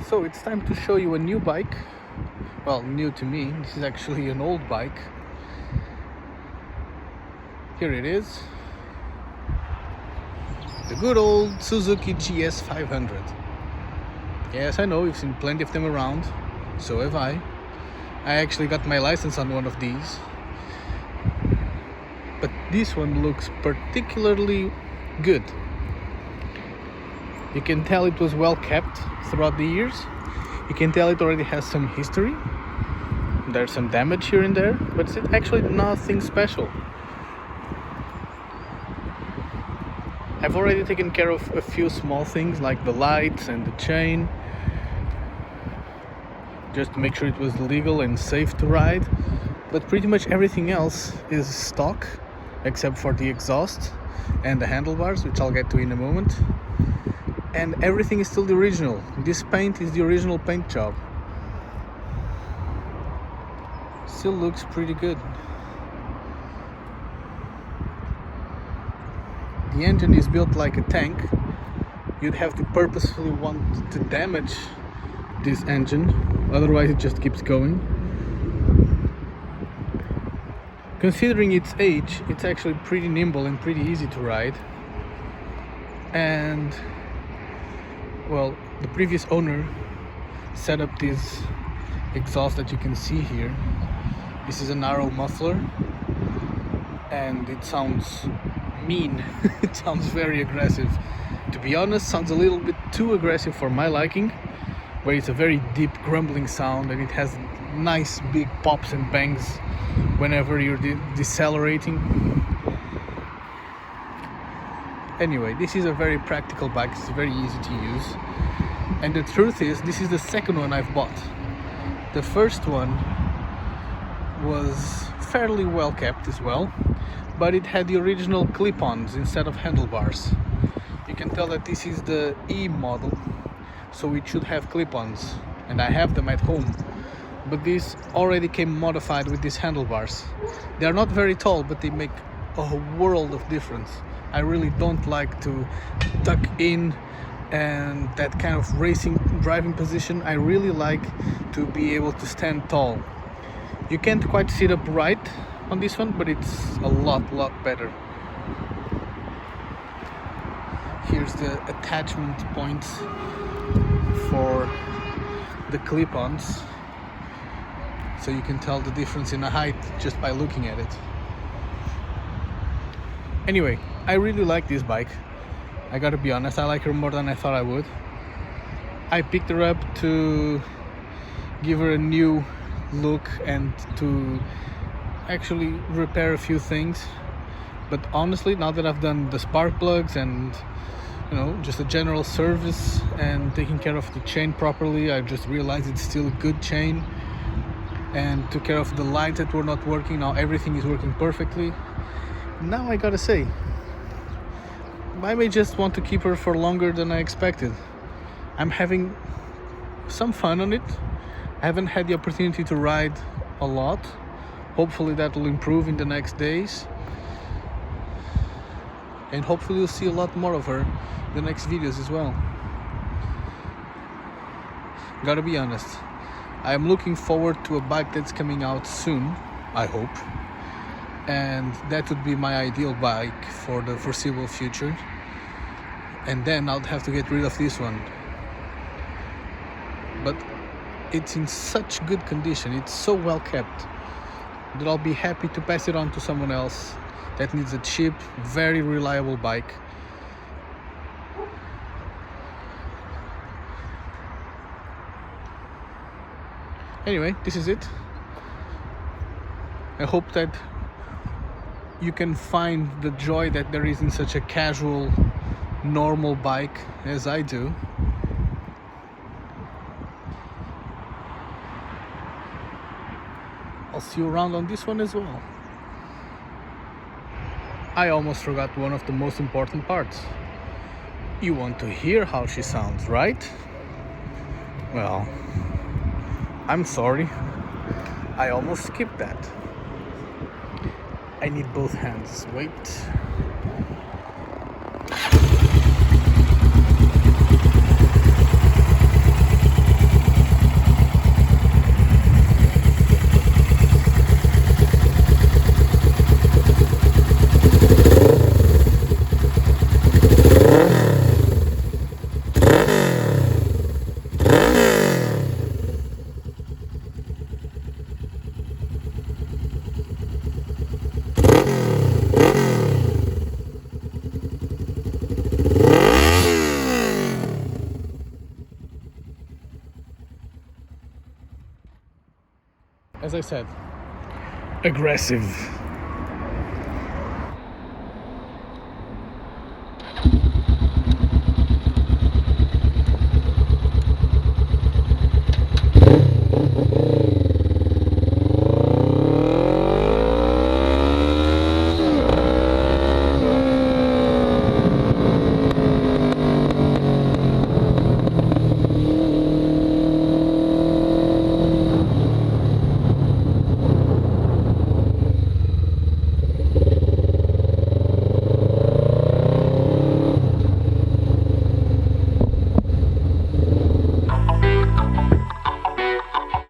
So it's time to show you a new bike. Well, new to me. This is actually an old bike. Here it is. The good old Suzuki GS500. Yes, I know, you've seen plenty of them around. So have I. I actually got my license on one of these. But this one looks particularly good. You can tell it was well kept throughout the years. You can tell it already has some history. There's some damage here and there, but it's actually nothing special. I've already taken care of a few small things like the lights and the chain, just to make sure it was legal and safe to ride. But pretty much everything else is stock, except for the exhaust and the handlebars, which I'll get to in a moment. And everything is still the original. This paint is the original paint job. Still looks pretty good. The engine is built like a tank. You'd have to purposefully want to damage this engine, otherwise it just keeps going. Considering its age, it's actually pretty nimble and pretty easy to ride. And well, the previous owner set up this exhaust that you can see here. This is a narrow muffler and it sounds mean. It sounds very aggressive. To be honest, sounds a little bit too aggressive for my liking, but it's a very deep grumbling sound and it has nice big pops and bangs whenever you're decelerating. Anyway, this is a very practical bike. It's very easy to use, and the truth is, this is the second one I've bought. The first one was fairly well kept as well, but it had the original clip-ons instead of handlebars. You can tell that this is the E model, so it should have clip-ons, and I have them at home. But this already came modified with these handlebars. They are not very tall, but they make a world of difference. I really don't like to tuck in and that kind of racing driving position. I really like to be able to stand tall. You can't quite sit upright on this one, but it's a lot better. Here's the attachment points for the clip-ons, so you can tell the difference in the height just by looking at it. Anyway, I really like this bike. I gotta be honest, I like her more than I thought I would. I picked her up to give her a new look and to actually repair a few things. But honestly, now that I've done the spark plugs and just a general service and taking care of the chain properly, I just realized it's still a good chain, and took care of the lights that were not working. Now everything is working perfectly. Now I gotta say, I may just want to keep her for longer than I expected. I'm having some fun on it. I haven't had the opportunity to ride a lot. Hopefully that will improve in the next days, and hopefully you'll see a lot more of her in the next videos as well. Gotta be honest, I'm looking forward to a bike that's coming out soon, I hope. And that would be my ideal bike for the foreseeable future. And then I'll have to get rid of this one. But it's in such good condition, it's so well kept, that I'll be happy to pass it on to someone else that needs a cheap, very reliable bike. Anyway, this is it. I hope that you can find the joy that there is in such a casual, normal bike as I do. I'll see you around on this one as well. I almost forgot one of the most important parts. You want to hear how she sounds, right? Well, I'm sorry. I almost skipped that. I need both hands. Wait. I said, aggressive.